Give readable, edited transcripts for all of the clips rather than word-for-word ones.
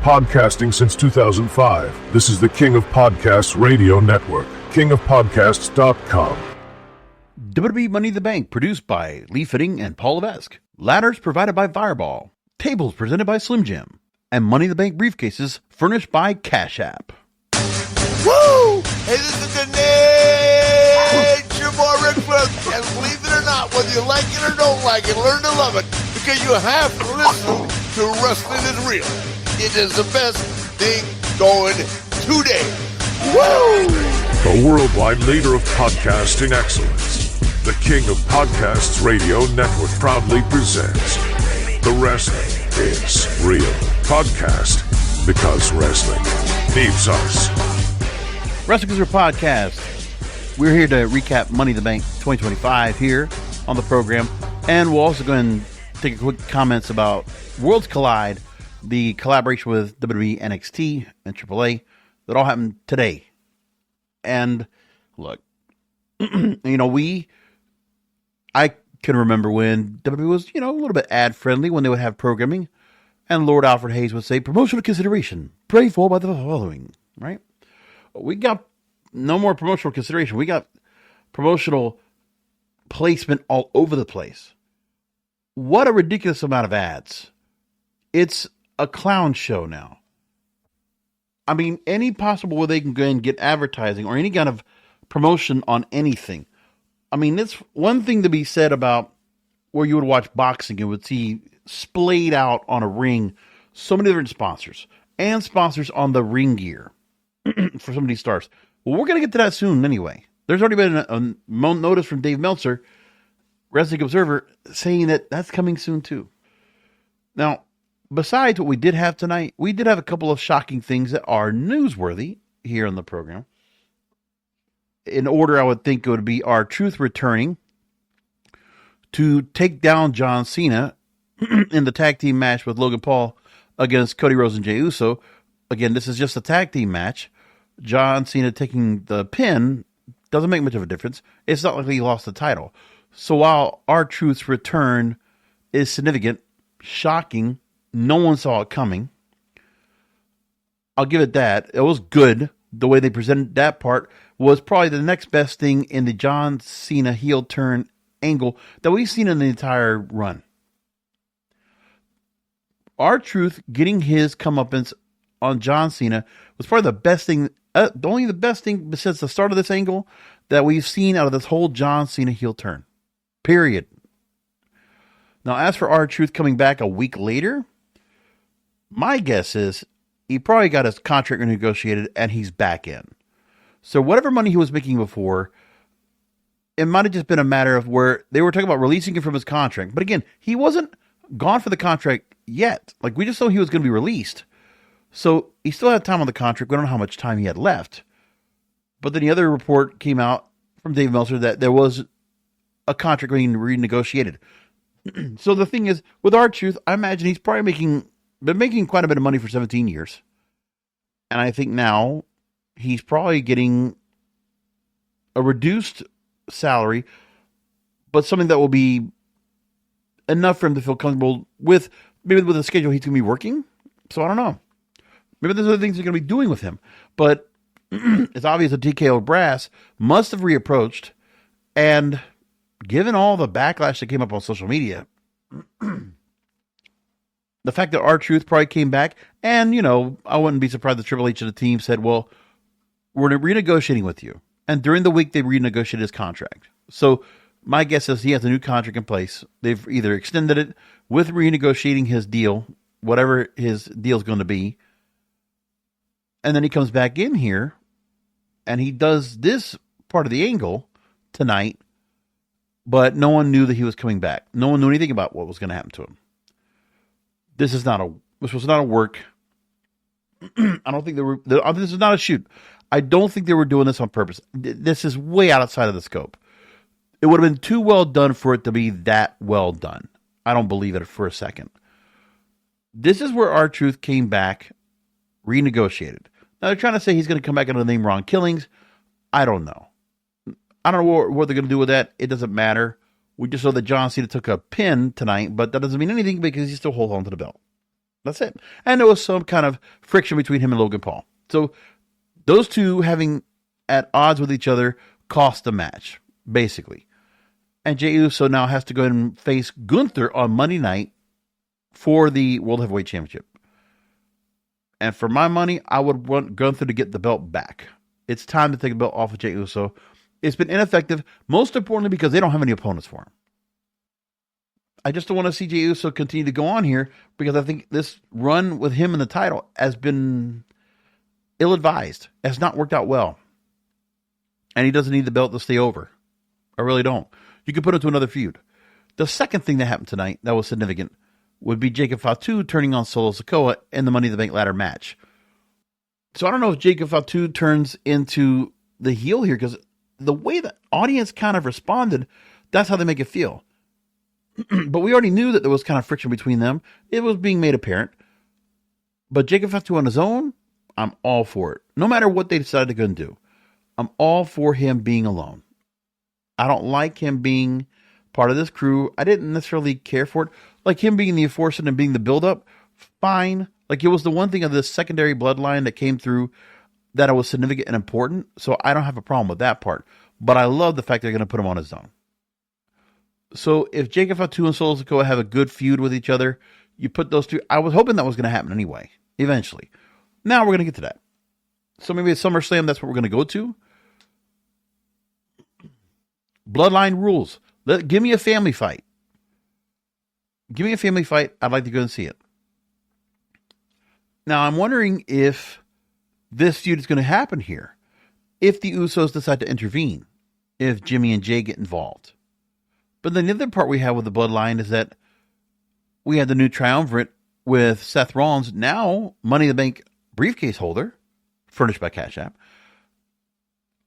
podcasting since 2005. This is the King of Podcasts Radio Network, kingofpodcasts.com. WWE Money in the Bank, produced by Lee Fitting and Paul Levesque. Ladders provided by Fireball. Tables presented by Slim Jim. And Money in the Bank briefcases furnished by Cash App. Woo! Hey, this is the Nature Boy Ric Flair. And believe it or not, whether you like it or don't like it, learn to love it. Because you have to listen to Wrestling is Real. It is the best thing going today. Woo! The worldwide leader of podcasting excellence. The King of Podcasts Radio Network proudly presents The Wrestling is Real podcast, because wrestling needs us. Wrestling is Real podcast. We're here to recap Money in the Bank 2025 here on the program. And we'll also go and take a quick comments about Worlds Collide, the collaboration with WWE, NXT, and AAA that all happened today. And look, I can remember when WWE was, a little bit ad friendly when they would have programming, and Lord Alfred Hayes would say, promotional consideration, pray for by the following, right? We got no more promotional consideration. We got promotional placement all over the place. What a ridiculous amount of ads. It's a clown show now. I mean, any possible way they can go and get advertising or any kind of promotion on anything. I mean, it's one thing to be said about where you would watch boxing and would see splayed out on a ring so many different sponsors and sponsors on the ring gear for some of these stars. Well, we're going to get to that soon anyway. There's already been a notice from Dave Meltzer, Wrestling Observer, saying that that's coming soon too. Now, besides what we did have tonight, we did have a couple of shocking things that are newsworthy here on the program. In order, I would think it would be R-Truth returning to take down John Cena in the tag team match with Logan Paul against Cody Rhodes and Jey Uso. Again, this is just a tag team match. John Cena taking the pin doesn't make much of a difference. It's not like he lost the title. So while R-Truth's return is significant, shocking, no one saw it coming. I'll give it that. It was good. The way they presented that part was probably the next best thing in the John Cena heel turn angle that we've seen in the entire run. R-Truth getting his comeuppance on John Cena was probably the best thing, only the best thing since the start of this angle that we've seen out of this whole John Cena heel turn. Period. Now, as for R-Truth coming back a week later, my guess is he probably got his contract renegotiated and he's back in. So whatever money he was making before, it might have just been a matter of where they were talking about releasing him from his contract. But again, he wasn't gone for the contract yet. Like, we just know he was going to be released. So he still had time on the contract. We don't know how much time he had left. But then the other report came out from Dave Meltzer that there was a contract being renegotiated. So the thing is, with R-Truth, I imagine he's probably been making quite a bit of money for 17 years. And I think now he's probably getting a reduced salary, but something that will be enough for him to feel comfortable with, maybe with the schedule he's going to be working. So I don't know. Maybe there's other things they're going to be doing with him. But it's obvious that TKO Brass must have reapproached, and given all the backlash that came up on social media, the fact that R-Truth probably came back, and, I wouldn't be surprised if Triple H and the team said, well, we're renegotiating with you. And during the week, they renegotiated his contract. So my guess is he has a new contract in place. They've either extended it with renegotiating his deal, whatever his deal is going to be. And then he comes back in here and he does this part of the angle tonight, but no one knew that he was coming back. No one knew anything about what was going to happen to him. This was not a work. I don't think this is not a shoot. I don't think they were doing this on purpose. This is way outside of the scope. It would have been too well done for it to be that well done. I don't believe it for a second. This is where R-Truth came back, renegotiated. Now they're trying to say he's going to come back under the name Ron Killings. I don't know. I don't know what they're going to do with that. It doesn't matter. We just know that John Cena took a pin tonight, but that doesn't mean anything because he still holds on to the belt. That's it. And there was some kind of friction between him and Logan Paul. So those two having at odds with each other cost the match, basically. And Jey Uso now has to go ahead and face Gunther on Monday night for the World Heavyweight Championship. And for my money, I would want Gunther to get the belt back. It's time to take the belt off of Jey Uso. It's been ineffective, most importantly because they don't have any opponents for him. I just don't want to see Jey Uso continue to go on here because I think this run with him in the title has been ill-advised. Has not worked out well. And he doesn't need the belt to stay over. I really don't. You could put him to another feud. The second thing that happened tonight that was significant would be Jacob Fatu turning on Solo Sikoa in the Money in the Bank ladder match. So I don't know if Jacob Fatu turns into the heel here because the way the audience kind of responded, that's how they make it feel. But we already knew that there was kind of friction between them. It was being made apparent. But Jacob Fatu on his own, I'm all for it. No matter what they decide to go and do, I'm all for him being alone. I don't like him being part of this crew. I didn't necessarily care for it. Like him being the enforcer and being the build-up, fine. Like it was the one thing of this secondary bloodline that came through that was significant and important. So I don't have a problem with that part. But I love the fact they're going to put him on his own. So if Jacob Fatu and Solo Sikoa have a good feud with each other, you put those two. I was hoping that was going to happen anyway, eventually. Now we're going to get to that. So maybe at SummerSlam, that's what we're going to go to. Bloodline rules. Give me a family fight. Give me a family fight. I'd like to go and see it. Now, I'm wondering if this feud is going to happen here. If the Usos decide to intervene. If Jimmy and Jay get involved. But then the other part we have with the bloodline is that we had the new triumvirate with Seth Rollins, now Money in the Bank briefcase holder, furnished by Cash App,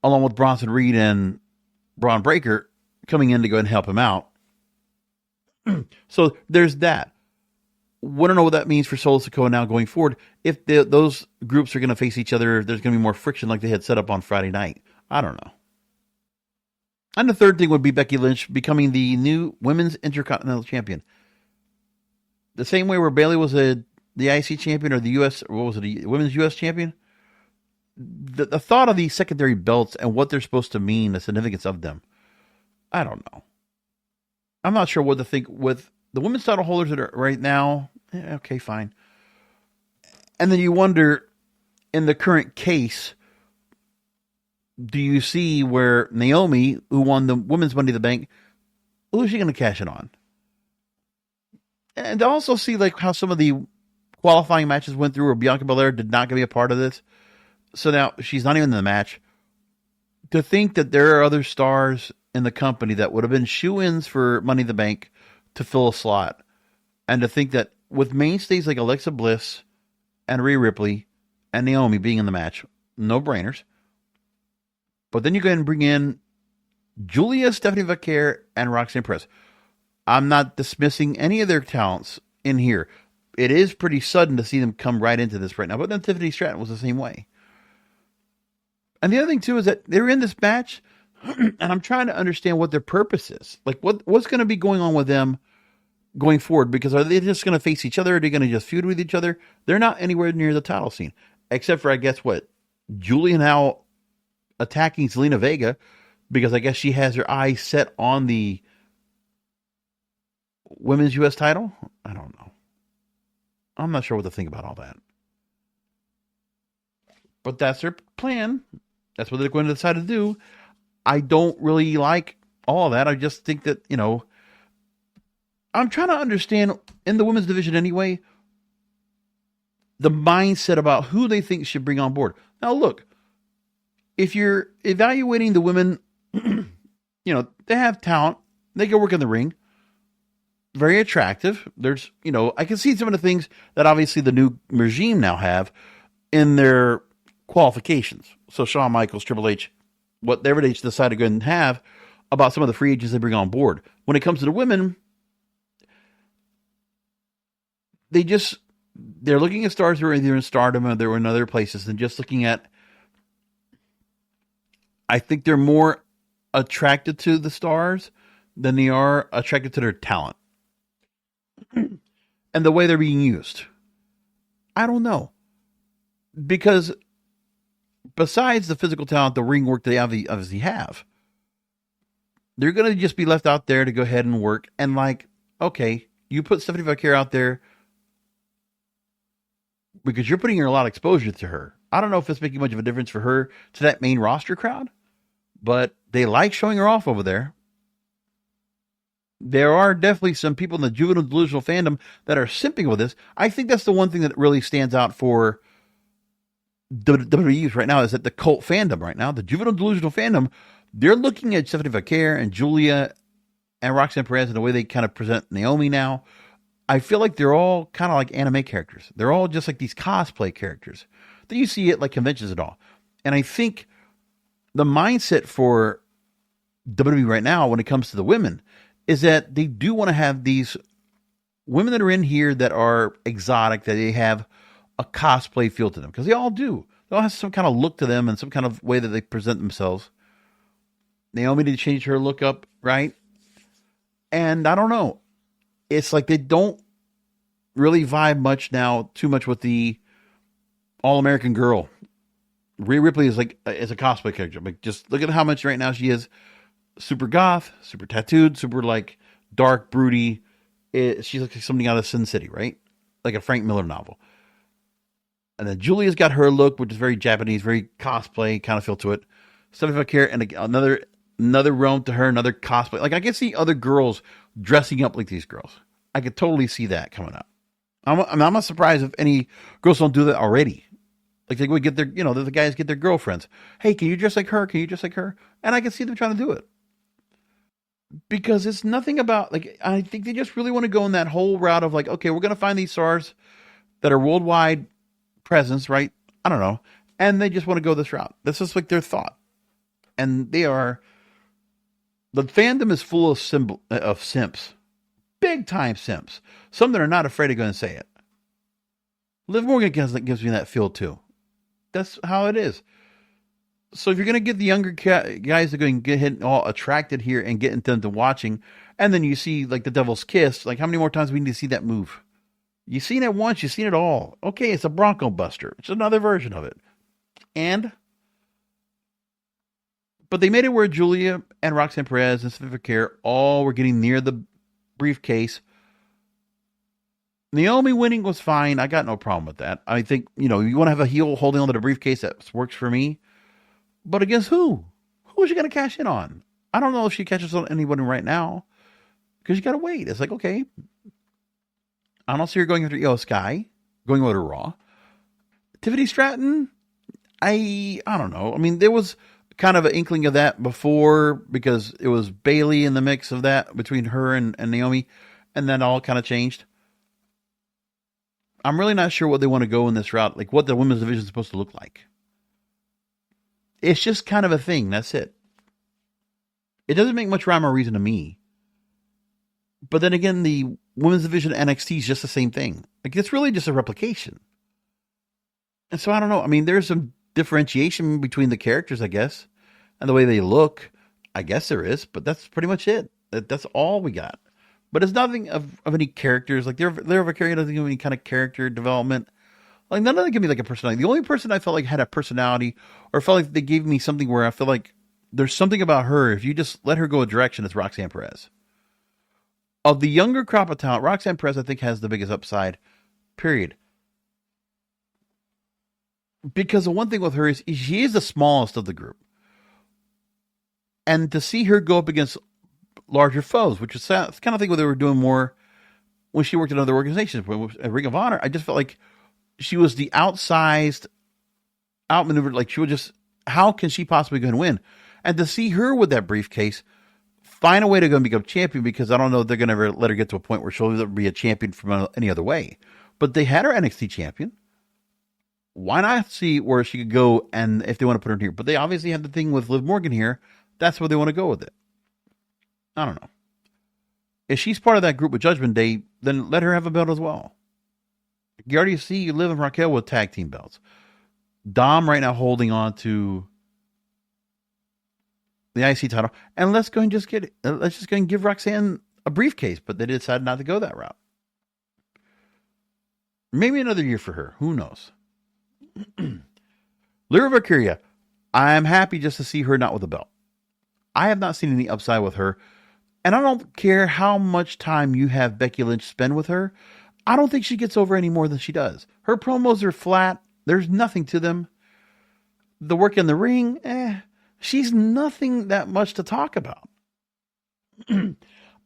along with Bronson Reed and Braun Breaker coming in to go and help him out. So there's that. We don't know what that means for Solo Sikoa now going forward. If those groups are going to face each other, there's going to be more friction like they had set up on Friday night. I don't know. And the third thing would be Becky Lynch becoming the new Women's Intercontinental Champion. The same way where Bayley was the IC champion or the U.S., what was it, the Women's U.S. champion? The thought of these secondary belts and what they're supposed to mean, the significance of them, I don't know. I'm not sure what to think with the women's title holders that are right now. Okay, fine. And then you wonder, in the current case, do you see where Naomi, who won the women's Money in the Bank, who is she going to cash it on? And to also see like how some of the qualifying matches went through where Bianca Belair did not be a part of this. So now she's not even in the match. To think that there are other stars in the company that would have been shoo-ins for Money in the Bank to fill a slot. And to think that with mainstays like Alexa Bliss and Rhea Ripley and Naomi being in the match, no brainers. But then you go ahead and bring in Giulia, Stephanie Vaquer, and Roxanne Perez. I'm not dismissing any of their talents in here. It is pretty sudden to see them come right into this right now. But then Tiffany Stratton was the same way. And the other thing, too, is that they're in this match, and I'm trying to understand what their purpose is. Like, what's going to be going on with them going forward? Because are they just going to face each other? Are they going to just feud with each other? They're not anywhere near the title scene. Except for, I guess, Giulia now attacking Zelina Vega, because I guess she has her eyes set on the women's U.S. title. I don't know. I'm not sure what to think about all that. But that's their plan. That's what they're going to decide to do. I don't really like all of that. I just think that, I'm trying to understand, in the women's division anyway, the mindset about who they think should bring on board. Now, look, if you're evaluating the women, they have talent. They can work in the ring. Very attractive. There's, I can see some of the things that obviously the new regime now have in their qualifications. So Shawn Michaels, Triple H, whatever they decide to go and have about some of the free agents they bring on board. When it comes to the women, they're looking at stars who are either in Stardom or they're in other places, and just looking at, I think they're more attracted to the stars than they are attracted to their talent and the way they're being used. I don't know. Because besides the physical talent, the ring work they obviously have, they're going to just be left out there to go ahead and work. And like, okay, you put Stephanie Vaquer out there because you're putting her a lot of exposure to her. I don't know if it's making much of a difference for her to that main roster crowd, but they like showing her off over there. There are definitely some people in the juvenile delusional fandom that are simping with this. I think that's the one thing that really stands out for WWE right now, is that the cult fandom right now, the juvenile delusional fandom, they're looking at Stephanie Vaquer and Giulia and Roxanne Perez and the way they kind of present Naomi now. I feel like they're all kind of like anime characters. They're all just like these cosplay characters that you see at like conventions and all. And I think the mindset for WWE right now when it comes to the women is that they do want to have these women that are in here that are exotic, that they have a cosplay feel to them, because they all do. They all have some kind of look to them and some kind of way that they present themselves. Naomi did change her look up, right? And I don't know. It's like they don't really vibe much now, too much with the All-American Girl. Rhea Ripley is like is a cosplay character. Like, just look at how much right now she is super goth, super tattooed, super like dark, broody. She's like something out of Sin City, right? Like a Frank Miller novel. And then Giulia's got her look, which is very Japanese, very cosplay kind of feel to it. Stephanie Vaquer, and another realm to her, another cosplay. Like, I can see other girls dressing up like these girls. I could totally see that coming up. I'm not surprised if any girls don't do that already. Like, they would get their, the guys get their girlfriends. Hey, can you dress like her? Can you dress like her? And I can see them trying to do it. Because it's nothing about, like, I think they just really want to go in that whole route of like, okay, we're going to find these stars that are worldwide presence, right? I don't know. And they just want to go this route. This is like their thought. And the fandom is full of simps. Big time simps. Some that are not afraid of going to say it. Liv Morgan gives me that feel too. That's how it is. So if you're going to get the younger guys that are going to get all attracted here and get them to watching, and then you see like the Devil's Kiss, like how many more times we need to see that move? You've seen it once, you've seen it all. Okay, it's a Bronco Buster. It's another version of it. But they made it where Giulia and Roxanne Perez and Stephanie Vaquer all were getting near the briefcase. Naomi winning was fine. I got no problem with that. I think, you want to have a heel holding onto the briefcase, that works for me. But against who? Who is she going to cash in on? I don't know if she catches on anybody right now, because you got to wait. It's like, okay, I don't see her going after Io Sky, going over to Raw. Tiffany Stratton, I don't know. I mean, there was kind of an inkling of that before, because it was Bayley in the mix of that between her and Naomi, and then all kind of changed. I'm really not sure what they want to go in this route, like what the women's division is supposed to look like. It's just kind of a thing. That's it. It doesn't make much rhyme or reason to me. But then again, the women's division NXT is just the same thing. Like, it's really just a replication. And so I don't know. I mean, there's some differentiation between the characters, I guess, and the way they look. I guess there is, but that's pretty much it. That's all we got. But it's nothing of any characters. Like, Lyra Valkyria doesn't give any kind of character development. Like, none of them give me like a personality. The only person I felt like had a personality, or felt like they gave me something where I feel like there's something about her, if you just let her go a direction, it's Roxanne Perez. Of the younger crop of talent, Roxanne Perez, I think, has the biggest upside, period. Because the one thing with her is she is the smallest of the group. And to see her go up against larger foes, which is kind of thing what they were doing more when she worked at other organizations. At Ring of Honor, I just felt like she was the outsized, outmaneuvered. Like, she would just, how can she possibly go and win? And to see her with that briefcase, find a way to go and become champion, because I don't know if they're going to ever let her get to a point where she'll be a champion from any other way. But they had her NXT champion. Why not see where she could go, and if they want to put her in here? But they obviously have the thing with Liv Morgan here. That's where they want to go with it. I don't know. If she's part of that group with Judgment Day, then let her have a belt as well. You already see Liv and Raquel with tag team belts. Dom right now holding on to the IC title. And let's go and just give Roxanne a briefcase. But they decided not to go that route. Maybe another year for her. Who knows? Lyra Valkyria, I'm happy just to see her not with a belt. I have not seen any upside with her. And I don't care how much time you have Becky Lynch spend with her. I don't think she gets over any more than she does. Her promos are flat. There's nothing to them. The work in the ring, she's nothing that much to talk about.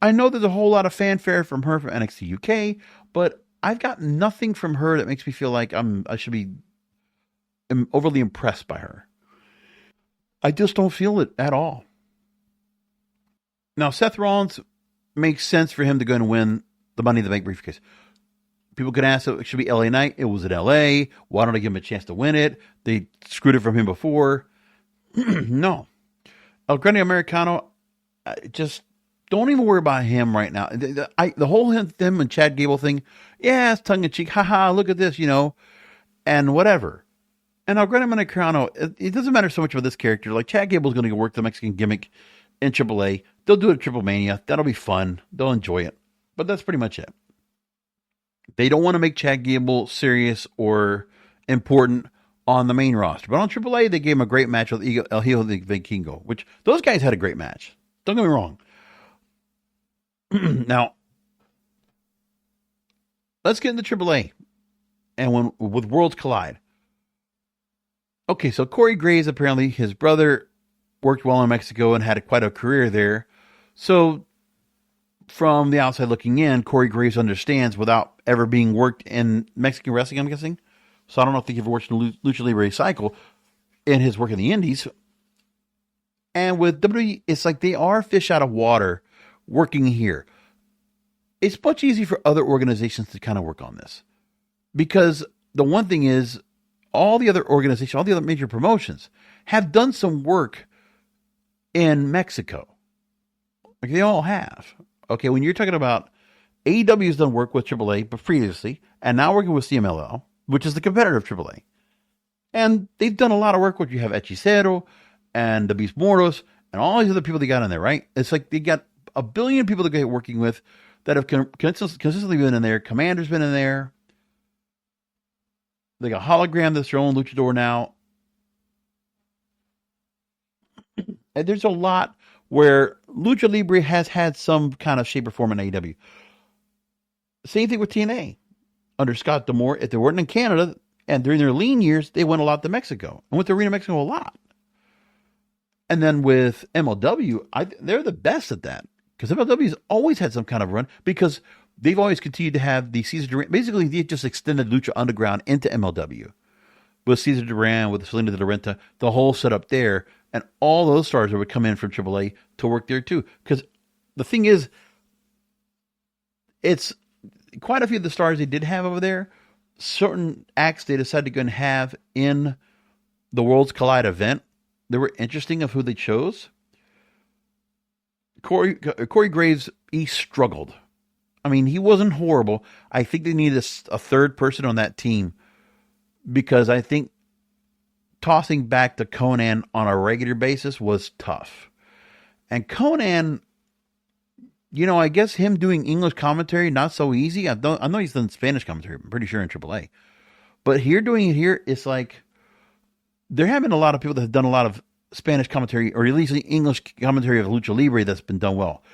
I know there's a whole lot of fanfare from her from NXT UK, but I've got nothing from her that makes me feel like I should be overly impressed by her. I just don't feel it at all. Now, Seth Rollins makes sense for him to go and win the Money in the Bank briefcase. People could ask, it should be LA Knight. It was at LA. Why don't I give him a chance to win it? They screwed it from him before. No. El Grande Americano, just don't even worry about him right now. The whole him and Chad Gable thing, yeah, it's tongue-in-cheek. Haha, look at this, and whatever. And El Grande Americano, it doesn't matter so much about this character. Like, Chad Gable's going to work the Mexican gimmick in AAA. They'll do it at Triple Mania. That'll be fun. They'll enjoy it. But that's pretty much it. They don't want to make Chad Gable serious or important on the main roster. But on AAA, they gave him a great match with El Hijo de Vikingo, which those guys had a great match. Don't get me wrong. Now, let's get into AAA. And with Worlds Collide. Okay, so Corey Graves, apparently his brother worked well in Mexico and had quite a career there. So, from the outside looking in, Corey Graves understands without ever being worked in Mexican wrestling, I'm guessing. So, I don't know if he ever worked in Lucha Libre cycle in his work in the Indies. And with WWE, it's like they are fish out of water working here. It's much easier for other organizations to kind of work on this. Because the one thing is, all the other organizations, all the other major promotions have done some work in Mexico. Like they all have. Okay, when you're talking about AEW has done work with AAA, but previously, and now working with CMLL, which is the competitor of AAA. And they've done a lot of work with, you have Hechicero and the Beast Mortos and all these other people they got in there, right? It's like they got a billion people they're working with that have consistently been in there. Commander's been in there. They got Hologram that's their own luchador now. And there's a lot where Lucha Libre has had some kind of shape or form in AEW. Same thing with TNA. Under Scott D'Amore, if they weren't in Canada, and during their lean years, they went a lot to Mexico. And went to Arena Mexico a lot. And then with MLW, they're the best at that. Because MLW's always had some kind of run. Because they've always continued to have the Cesar Duran. Basically, they just extended Lucha Underground into MLW. With Cesar Duran, with Selena de la Renta, the whole setup there. And all those stars that would come in from AAA to work there too. Because the thing is, it's quite a few of the stars they did have over there. Certain acts they decided to go and have in the Worlds Collide event. They were interesting of who they chose. Corey Graves, he struggled. I mean, he wasn't horrible. I think they needed a third person on that team. Because I think tossing back to Conan on a regular basis was tough. And Conan, I guess him doing English commentary, not so easy. I know he's done Spanish commentary, I'm pretty sure in AAA. But doing it here, it's like, there have been a lot of people that have done a lot of Spanish commentary, or at least English commentary of Lucha Libre that's been done well.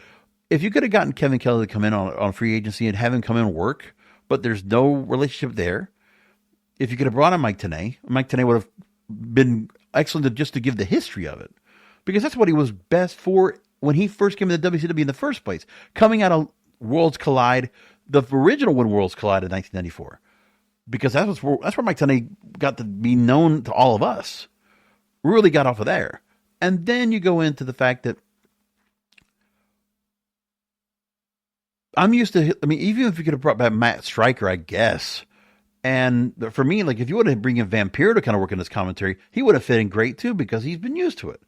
If you could have gotten Kevin Kelly to come in on free agency and have him come in and work, but there's no relationship there. If you could have brought in Mike Tenay would have been excellent just to give the history of it. Because that's what he was best for when he first came into WCW in the first place. Coming out of Worlds Collide, the original when Worlds Collide in 1994. Because that's where Mike Tenay got to be known to all of us. Really got off of there. And then you go into the fact that I'm used to, even if you could have brought back Matt Stryker, I guess. And for me, like, if you would have bring in Vampiro to kind of work in his commentary, he would have fit in great too, because he's been used to it.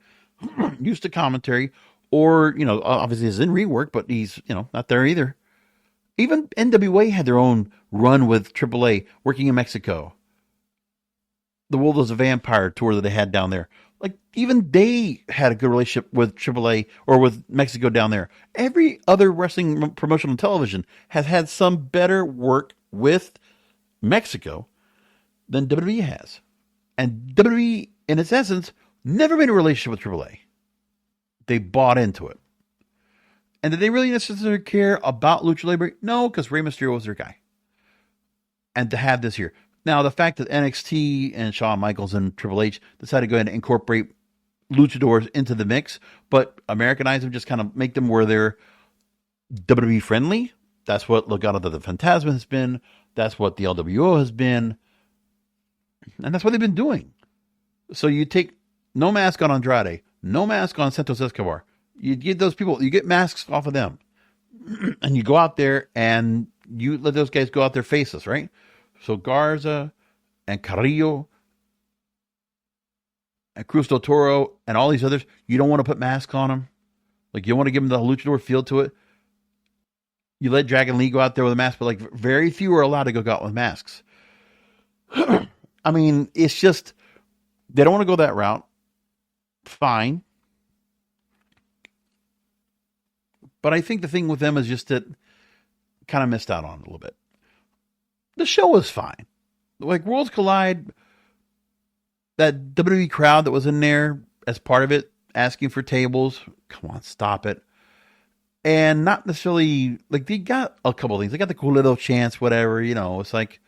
Used to commentary, or, obviously he's in rework, but he's, not there either. Even NWA had their own run with AAA working in Mexico. The World was a Vampire tour that they had down there. Like, even they had a good relationship with AAA or with Mexico down there. Every other wrestling promotion on television has had some better work with Mexico than WWE has. And WWE, in its essence, never made a relationship with AAA. They bought into it. And did they really necessarily care about Lucha Libre? No, because Rey Mysterio was their guy. And to have this here. Now, the fact that NXT and Shawn Michaels and Triple H decided to go ahead and incorporate luchadors into the mix, but Americanize them, just kind of make them where they're WWE friendly. That's what Legado del Fantasma has been. That's what the LWO has been. And that's what they've been doing. So you take no mask on Andrade, no mask on Santos Escobar. You get those people, you get masks off of them. And you go out there and you let those guys go out there faceless, right? So Garza and Carrillo and Cruz del Toro and all these others, you don't want to put masks on them. Like, you don't want to give them the luchador feel to it. You let Dragon Lee go out there with a mask, but like very few are allowed to go out with masks. I mean, it's just, they don't want to go that route. Fine. But I think the thing with them is just that kind of missed out on it a little bit. The show was fine. Like, Worlds Collide, that WWE crowd that was in there as part of it, asking for tables. Come on, stop it. And not necessarily, like, they got a couple of things. They got the cool little chants, whatever, you know. It's like,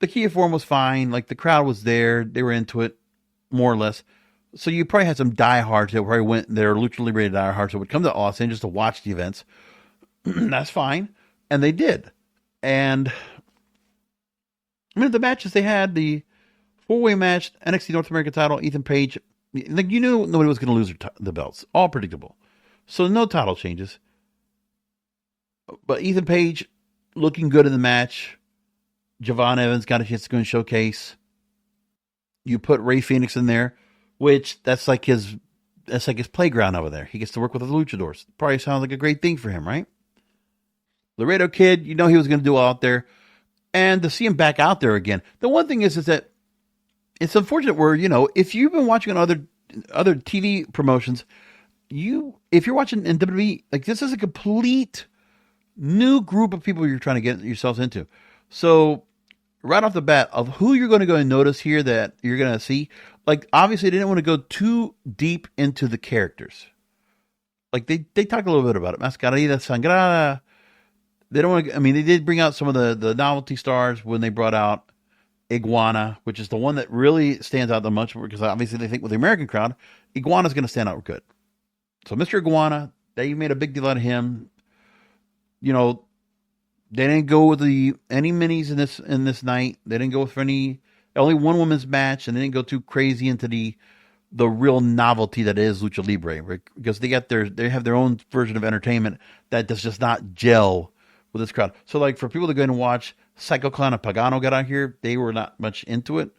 the Kia form was fine. Like, the crowd was there. They were into it, more or less. So you probably had some diehards that probably went there, Lucha Libre diehards that would come to Austin just to watch the events. That's fine. And they did. And I mean, the matches they had, the 4-way match, NXT North American title, Ethan Page, like, you knew nobody was going to lose the belts. All predictable. So no title changes. But Ethan Page looking good in the match. Javon Evans got a chance to go and showcase. You put Rey Fenix in there, which that's like his playground over there. He gets to work with the luchadors. Probably sounds like a great thing for him, right? Laredo Kid, you know he was going to do out there. And to see him back out there again. The one thing is that it's unfortunate where, you know, if you've been watching on other TV promotions, if you're watching in WWE, like, this is a complete new group of people you're trying to get yourselves into. So right off the bat, of who you're going to go and notice here that you're going to see, like, obviously they didn't want to go too deep into the characters. Like, they talked a little bit about it. Mascarita Sangrada. They don't want to, I mean, they did bring out some of the novelty stars when they brought out Iguana, which is the one that really stands out the most, because obviously they think with the American crowd, Iguana's going to stand out good. So Mr. Iguana, they made a big deal out of him. You know, they didn't go with any minis in this night. They didn't go for only one women's match, and they didn't go too crazy into the real novelty that is Lucha Libre, right? Because they have their own version of entertainment that does just not gel with this crowd. So, like, for people to go in and watch Psycho Clown and Pagano get out here, they were not much into it.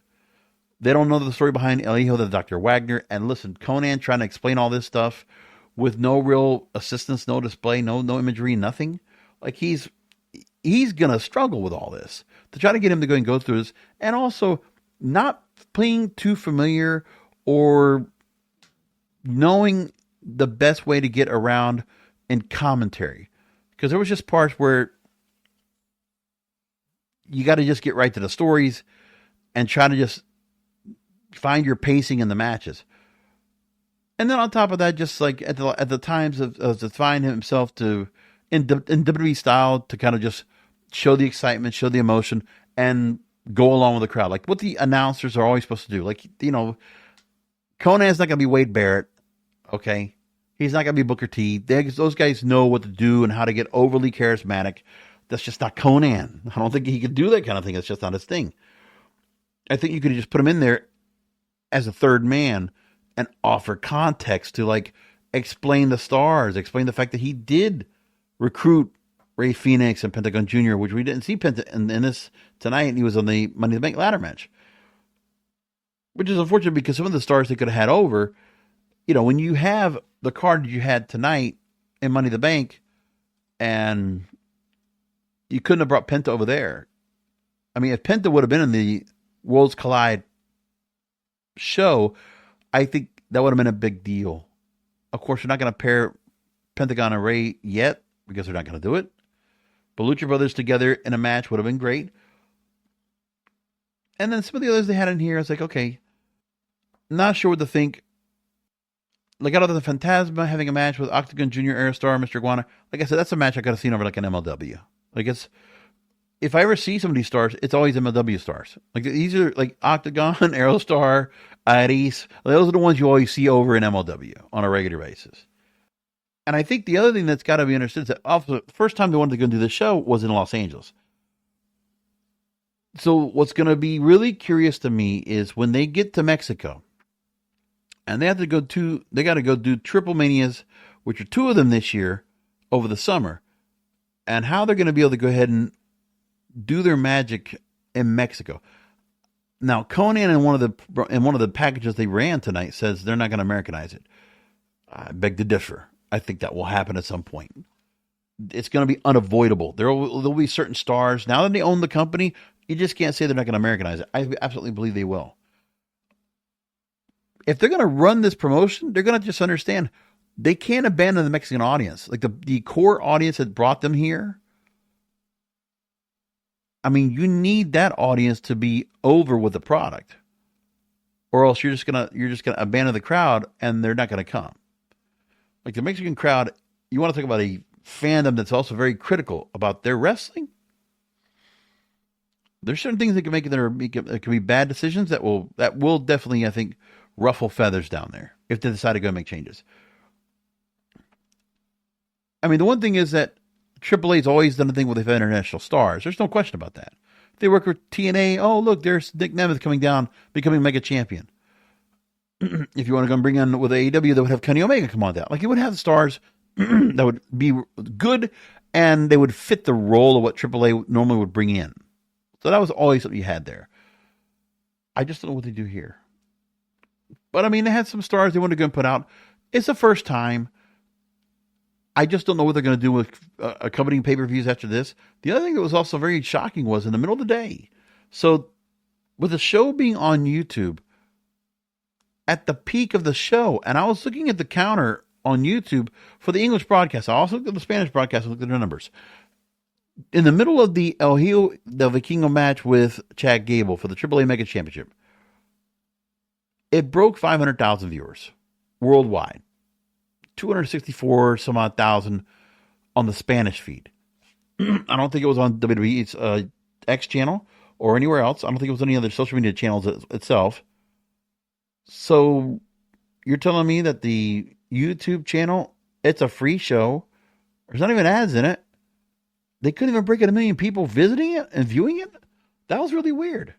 They don't know the story behind El Hijo de Dr. Wagner. And listen, Conan trying to explain all this stuff with no real assistance, no display, no imagery, nothing. Like, he's going to struggle with all this. To try to get him to go and go through this, and also not playing too familiar or knowing the best way to get around in commentary. Because there was just parts where you got to just get right to the stories and try to just find your pacing in the matches. And then on top of that, just like at the times of define himself to in WWE style to kind of just show the excitement, show the emotion, and go along with the crowd, like what the announcers are always supposed to do. Like, you know, Conan's not going to be Wade Barrett, okay? He's not going to be Booker T. Those guys know what to do and how to get overly charismatic. That's just not Conan. I don't think he could do that kind of thing. That's just not his thing. I think you could just put him in there as a third man and offer context to, like, explain the stars, explain the fact that he did recruit Rey Fenix and Pentagon Jr., which we didn't see Penta in this tonight. He was on the Money in the Bank ladder match, which is unfortunate because some of the stars they could have had over, you know, when you have the card you had tonight in Money in the Bank and you couldn't have brought Penta over there. I mean, if Penta would have been in the Worlds Collide show, I think that would have been a big deal. Of course, you're not going to pair Pentagon and Rey yet because they're not going to do it. But Lucha Brothers together in a match would have been great. And then some of the others they had in here, I was like, okay, not sure what to think. Like, out of the Phantasma having a match with Octagón Jr., Aerostar, Mr. Iguana, like I said, that's a match I could have seen over like an MLW. Like, if I ever see some of these stars, it's always MLW stars. Like, these are like Octagón, Aerostar, Aries. Those are the ones you always see over in MLW on a regular basis. And I think the other thing that's got to be understood is that the first time they wanted to go do this show was in Los Angeles. So what's going to be really curious to me is when they get to Mexico, and they got to go do Triple Manias, which are 2 of them this year over the summer, and how they're going to be able to go ahead and do their magic in Mexico. Now, Conan in one of the packages they ran tonight says they're not going to Americanize it. I beg to differ. I think that will happen at some point. It's going to be unavoidable. There'll be certain stars. Now that they own the company, you just can't say they're not going to Americanize it. I absolutely believe they will. If they're going to run this promotion, they're going to just understand they can't abandon the Mexican audience. Like the core audience that brought them here. I mean, you need that audience to be over with the product, or else you're just gonna abandon the crowd and they're not going to come. Like the Mexican crowd, you want to talk about a fandom that's also very critical about their wrestling. There's certain things that can make it that can be bad decisions that will definitely, I think, ruffle feathers down there if they decide to go make changes. I mean, the one thing is that AAA's always done a thing where they've had international stars. There's no question about that. They work with TNA. Oh, look, there's Nick Nemeth coming down, becoming mega champion. If you want to go and bring on with AEW, they would have Kenny Omega come on down. Like, it would have stars that would be good, and they would fit the role of what AAA normally would bring in. So that was always something you had there. I just don't know what they do here. But, I mean, they had some stars they wanted to go and put out. It's the first time. I just don't know what they're going to do with accompanying pay-per-views after this. The other thing that was also very shocking was in the middle of the day. So, with the show being on YouTube, at the peak of the show, and I was looking at the counter on YouTube for the English broadcast. I also looked at the Spanish broadcast and looked at the numbers. In the middle of the El Hijo del Vikingo match with Chad Gable for the AAA Mega Championship, it broke 500,000 viewers worldwide. 264 some odd thousand on the Spanish feed. I don't think it was on WWE's X channel or anywhere else. I don't think it was any other social media channels itself. So you're telling me that the YouTube channel, it's a free show. There's not even ads in it. They couldn't even break 1 million people visiting it and viewing it. That was really weird.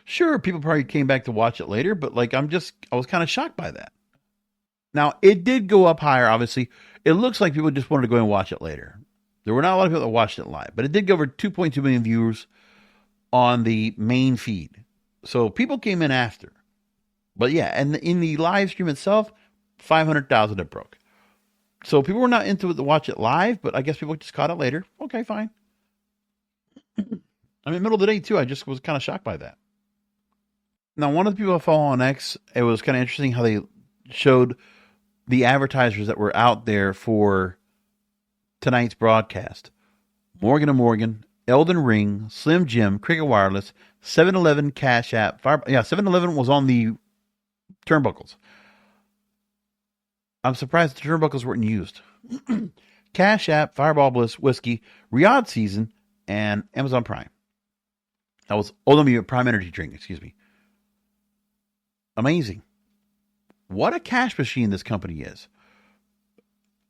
Sure, people probably came back to watch it later, but like I was kind of shocked by that. Now, it did go up higher, obviously. It looks like people just wanted to go and watch it later. There were not a lot of people that watched it live, but it did go over 2.2 million viewers on the main feed. So people came in after. But yeah, and in the live stream itself, 500,000 it broke. So people were not into it to watch it live, but I guess people just caught it later. Okay, fine. I mean, middle of the day, too, I just was kind of shocked by that. Now, one of the people I follow on X, it was kind of interesting how they showed the advertisers that were out there for tonight's broadcast. Morgan & Morgan, Elden Ring, Slim Jim, Cricket Wireless, 7-Eleven, Cash App. 7-Eleven was on the turnbuckles. I'm surprised the turnbuckles weren't used. Cash App, Fireball Bliss, Whiskey, Riyadh Season, and Amazon Prime. That was Prime Energy Drink, excuse me. Amazing. What a cash machine this company is.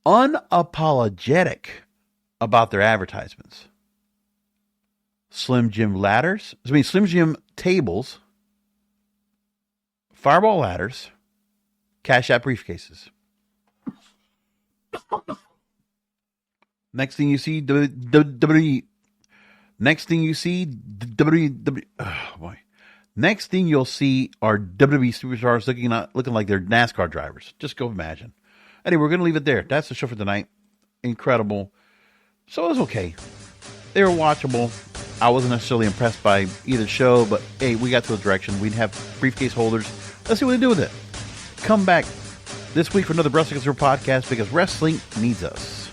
Unapologetic about their advertisements. Slim Jim Slim Jim tables, Fireball ladders, Cash App briefcases. Next thing you see, WWE. Next thing you see, WWE. Oh boy. Next thing you'll see are WWE superstars looking like they're NASCAR drivers. Just go imagine. Anyway, we're going to leave it there. That's the show for tonight. Incredible. So it was okay. They were watchable. I wasn't necessarily impressed by either show, but hey, we got to a direction. We'd have briefcase holders. Let's see what they do with it. Come back this week for another Wrestling Consumer podcast because wrestling needs us.